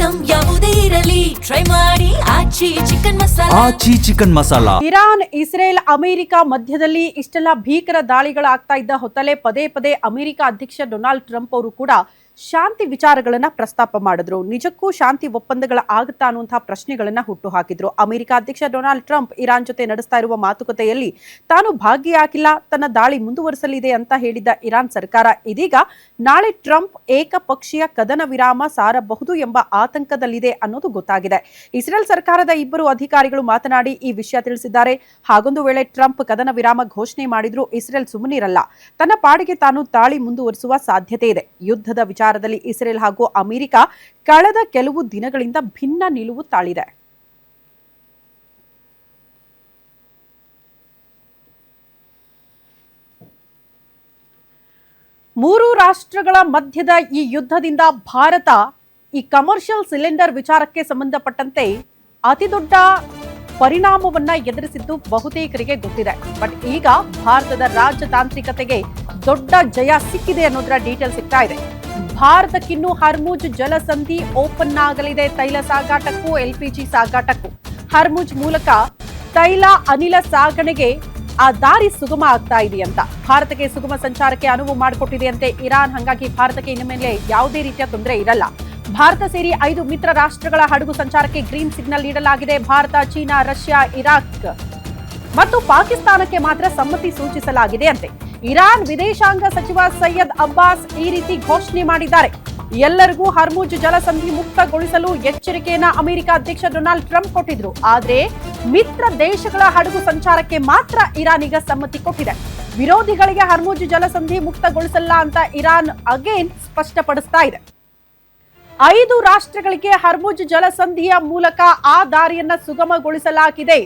Item ಯಾವುದೇ ಇರಲಿ try ಮಾಡಿ Aachi chicken masala. Iran, Israel, America ಮಧ್ಯದಲ್ಲಿ ಇಷ್ಟೆಲ್ಲ ಭೀಕರ ದಾಳಿಗಳಾಗ್ತಾ ಇದ್ದ ಹೊತ್ತಲೇ ಪದೇ ಪದೇ ಅಮೆರಿಕ ಅಧ್ಯಕ್ಷ ಡೊನಾಲ್ಡ್ ಟ್ರಂಪ್ ಅವರು ಕೂಡ ಶಾಂತಿ ವಿಚಾರಗಳನ್ನ ಪ್ರಸ್ತಾಪ ಮಾಡಿದ್ರು. ನಿಜಕ್ಕೂ ಶಾಂತಿ ಒಪ್ಪಂದಗಳ ಆಗುತ್ತಾ ಅನ್ನುವಂತಹ ಪ್ರಶ್ನೆಗಳನ್ನ ಹುಟ್ಟು ಹಾಕಿದ್ರು. ಅಮೆರಿಕ ಅಧ್ಯಕ್ಷ ಡೊನಾಲ್ಡ್ ಟ್ರಂಪ್ ಇರಾನ್ ಜೊತೆ ನಡೆಸ್ತಾ ಇರುವ ಮಾತುಕತೆಯಲ್ಲಿ ತಾನು ಭಾಗಿಯಾಗಿಲ್ಲ, ತನ್ನ ದಾಳಿ ಮುಂದುವರಿಸಲಿದೆ ಅಂತ ಹೇಳಿದ್ದ ಇರಾನ್ ಸರ್ಕಾರ ಇದೀಗ ನಾಳೆ ಟ್ರಂಪ್ ಏಕಪಕ್ಷೀಯ ಕದನ ವಿರಾಮ ಸಾರಬಹುದು ಎಂಬ ಆತಂಕದಲ್ಲಿದೆ ಅನ್ನೋದು ಗೊತ್ತಾಗಿದೆ. ಇಸ್ರೇಲ್ ಸರ್ಕಾರದ ಇಬ್ಬರು ಅಧಿಕಾರಿಗಳು ಮಾತನಾಡಿ ಈ ವಿಷಯ ತಿಳಿಸಿದ್ದಾರೆ. ಹಾಗೊಂದು ವೇಳೆ ಟ್ರಂಪ್ ಕದನ ವಿರಾಮ ಘೋಷಣೆ ಮಾಡಿದ್ರು ಇಸ್ರೇಲ್ ಸುಮ್ಮನಿರಲ್ಲ, ತನ್ನ ಪಾಡಿಗೆ ತಾನು ದಾಳಿ ಮುಂದುವರಿಸುವ ಸಾಧ್ಯತೆ ಇದೆ. ಯುದ್ಧದ ವಿಚಾರದಲ್ಲಿ ಇಸ್ರೇಲ್ ಹಾಗೂ ಅಮೆರಿಕ ಕಳೆದ ಕೆಲವು ದಿನಗಳಿಂದ ಭಿನ್ನ ನಿಲುವು ತಾಳಿದೆ. ಮೂರು ರಾಷ್ಟ್ರಗಳ ಮಧ್ಯದ ಈ ಯುದ್ಧದಿಂದ ಭಾರತ ಈ ಕಮರ್ಷಿಯಲ್ ಸಿಲಿಂಡರ್ ವಿಚಾರಕ್ಕೆ ಸಂಬಂಧಪಟ್ಟಂತೆ ಅತಿದೊಡ್ಡ ಪರಿಣಾಮವನ್ನ ಎದುರಿಸಿದ್ದು ಬಹುತೇಕರಿಗೆ ಗೊತ್ತಿದೆ. ಬಟ್ ಈಗ ಭಾರತದ ರಾಜತಾಂತ್ರಿಕತೆಗೆ ದೊಡ್ಡ ಜಯ ಸಿಕ್ಕಿದೆ ಅನ್ನೋದರ ಡೀಟೇಲ್ ಸಿಗ್ತಾ ಇದೆ. ಭಾರತಕ್ಕಿನ್ನು ಹರ್ಮುಜ್ ಜಲಸಂಧಿ ಓಪನ್ ಆಗಲಿದೆ. ತೈಲ ಸಾಗಾಟಕ್ಕೂ ಎಲ್ಪಿಜಿ ಸಾಗಾಟಕ್ಕೂ ಹರ್ಮುಜ್ ಮೂಲಕ ತೈಲ ಅನಿಲ ಸಾಗಣೆಗೆ ಆ ದಾರಿ ಸುಗಮ ಆಗ್ತಾ ಇದೆಯಂತ. ಭಾರತಕ್ಕೆ ಸುಗಮ ಸಂಚಾರಕ್ಕೆ ಅನುವು ಮಾಡಿಕೊಟ್ಟಿದೆಯಂತೆ ಇರಾನ್. ಹಾಗಾಗಿ ಭಾರತಕ್ಕೆ ಇನ್ನು ಮೇಲೆ ಯಾವುದೇ ರೀತಿಯ ತೊಂದರೆ ಇರಲ್ಲ. ಭಾರತ ಸೇರಿ 5 ಮಿತ್ರ ರಾಷ್ಟ್ರಗಳ ಹಡಗು ಸಂಚಾರಕ್ಕೆ ಗ್ರೀನ್ ಸಿಗ್ನಲ್ ನೀಡಲಾಗಿದೆ. ಭಾರತ, ಚೀನಾ, ರಷ್ಯಾ, ಇರಾಕ್ ಮತ್ತು ಪಾಕಿಸ್ತಾನಕ್ಕೆ ಮಾತ್ರ ಸಮ್ಮತಿ ಸೂಚಿಸಲಾಗಿದೆ ಅಂತೆ. ಇರಾನ್ ವಿದೇಶಾಂಗ ಸಚಿವ ಸೈಯದ್ ಅಬ್ಬಾಸ್ ಈ ರೀತಿ ಘೋಷಣೆ ಮಾಡಿದ್ದಾರೆ. ಎಲ್ಲರಿಗೂ ಹರ್ಮುಜ್ ಜಲಸಂಧಿ ಮುಕ್ತಗೊಳಿಸಲು ಎಚ್ಚರಿಕೆಯನ್ನ ಅಮೆರಿಕ ಅಧ್ಯಕ್ಷ ಡೊನಾಲ್ಡ್ ಟ್ರಂಪ್ ಕೊಟ್ಟಿದ್ರು. ಆದ್ರೆ ಮಿತ್ರ ದೇಶಗಳ ಹಡಗು ಸಂಚಾರಕ್ಕೆ ಮಾತ್ರ ಇರಾನ್ ಈಗ ಸಮ್ಮತಿ ಕೊಟ್ಟಿದೆ. ವಿರೋಧಿಗಳಿಗೆ ಹರ್ಮುಜ್ ಜಲಸಂಧಿ ಮುಕ್ತಗೊಳಿಸಲ್ಲ ಅಂತ ಇರಾನ್ ಅಗೇನ್ ಸ್ಪಷ್ಟಪಡಿಸ್ತಾ ಇದೆ. 5 ರಾಷ್ಟ್ರಗಳಿಗೆ ಹರ್ಮುಜ್ ಜಲಸಂಧಿಯ ಮೂಲಕ ಆ ದಾರಿಯನ್ನ ಸುಗಮಗೊಳಿಸಲಾಗಿದೆ.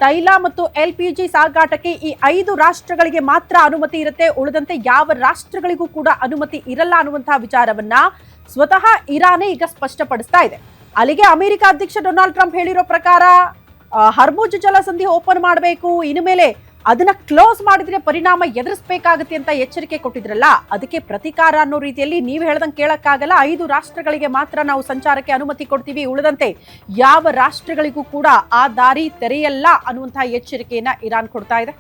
ತೈಲ ಮತ್ತು ಎಲ್ಪಿಜಿ ಸಾಗಾಟಕ್ಕೆ ಈ 5 ರಾಷ್ಟ್ರಗಳಿಗೆ ಮಾತ್ರ ಅನುಮತಿ ಇರುತ್ತೆ, ಉಳಿದಂತೆ ಯಾವ ರಾಷ್ಟ್ರಗಳಿಗೂ ಕೂಡ ಅನುಮತಿ ಇರಲ್ಲ ಅನ್ನುವಂತಹ ವಿಚಾರವನ್ನ ಸ್ವತಃ ಇರಾನೇ ಈಗ ಸ್ಪಷ್ಟಪಡಿಸ್ತಾ ಇದೆ. ಅಲ್ಲಿಗೆ ಅಮೆರಿಕ ಅಧ್ಯಕ್ಷ ಡೊನಾಲ್ಡ್ ಟ್ರಂಪ್ ಹೇಳಿರೋ ಪ್ರಕಾರ ಹರ್ಮುಜ್ ಜಲಸಂಧಿ ಓಪನ್ ಮಾಡಬೇಕು, ಇನ್ನು ಮೇಲೆ ಅದನ್ನ ಕ್ಲೋಸ್ ಮಾಡಿದ್ರೆ ಪರಿಣಾಮ ಎದುರಿಸಬೇಕಾಗುತ್ತೆ ಅಂತ ಎಚ್ಚರಿಕೆ ಕೊಟ್ಟಿದ್ರಲ್ಲ, ಅದಕ್ಕೆ ಪ್ರತಿಕಾರ ಅನ್ನೋ ರೀತಿಯಲ್ಲಿ ನೀವು ಹೇಳ್ದಂಗೆ ಕೇಳಕ್ಕಾಗಲ್ಲ. 5 ರಾಷ್ಟ್ರಗಳಿಗೆ ಮಾತ್ರ ನಾವು ಸಂಚಾರಕ್ಕೆ ಅನುಮತಿ ಕೊಡ್ತೀವಿ, ಉಳಿದಂತೆ ಯಾವ ರಾಷ್ಟ್ರಗಳಿಗೂ ಕೂಡ ಆ ದಾರಿ ತೆರೆಯಲ್ಲ ಅನ್ನುವಂತಹ ಎಚ್ಚರಿಕೆಯನ್ನ ಇರಾನ್ ಕೊಡ್ತಾ ಇದೆ.